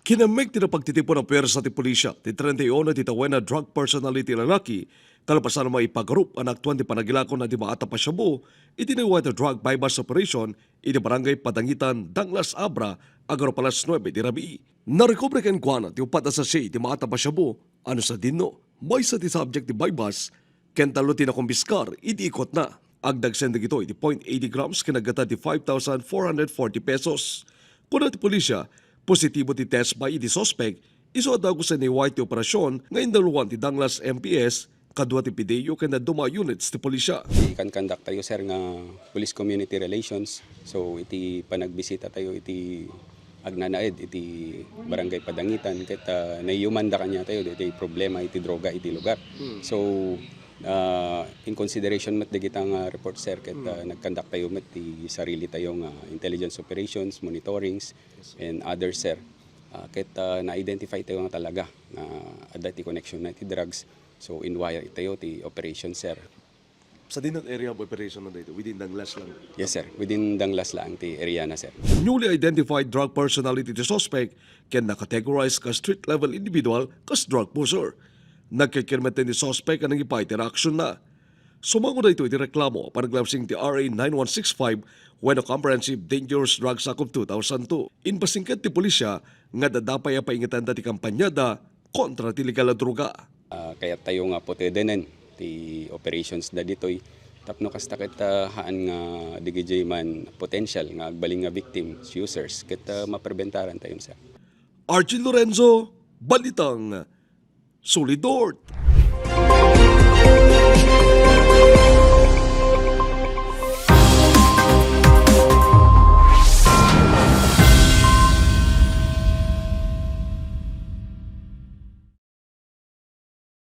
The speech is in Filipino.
Kinamig ti pagtitipon ng pwersa ti pulisya ti 31 ti tawena drug personality lalaki kalapasan na maipagarup ang aktuan ti panagilakon na di maata pa siya mo iti niway drug bypass operation iti barangay Padangitan, Danglas Abra, agaro palas 9 di rabi. Narekobre ken kuana ti upat sa siya ti maata pa siya mo ano sa dinno may sa ti subject ti bypass ken talo ti nakumbiskar iti ikot na. Agdag sendig ito iti 0.80 grams kinagata ti 5,440 pesos. Kuna ti pulisya positibo ti test by iti suspect, iso daw ko sa niway ti operasyon ngayon daluan ti Danglas MPS, kadwa ti PDEO kaya na duma units ti pulisya. Kan conduct tayo sir nga police community relations. So iti panagbisita tayo iti agnanaed iti barangay Padangitan ket naiyumanda kanya tayo iti problema iti droga iti lugar. So in consideration mat digitang report sir ket nagkandak tayo met ti sarili tayong intelligence operations, monitorings and others sir. Ket na-identify tayo nga talaga na adda ti connection na ti drugs. So in wire tayo ti operation sir. Sa dinat area of operation na dito, within Danglas lang. Yes sir, within Danglas lang ti area na sir. Newly identified drug personality ti suspect can na-categorize ka street-level individual kas drug poser. Nagkikirmeten ni suspect ang ipay interaction na. Sumango na ito iti reklamo panaglapsing ti RA 9165 when a Comprehensive Dangerous Drugs Act of 2002. Inpasingkat ti pulisya nga dadapay a paingatan ti kampanyada kontra ti legal na droga. Kaya tayo nga po tidenen ti operations da ditoy tapno kasta ket haan nga digijay man potential nga agbaling nga victims users ket maperbentaran tayo sir. Archie Lorenzo, Balitang Solidort.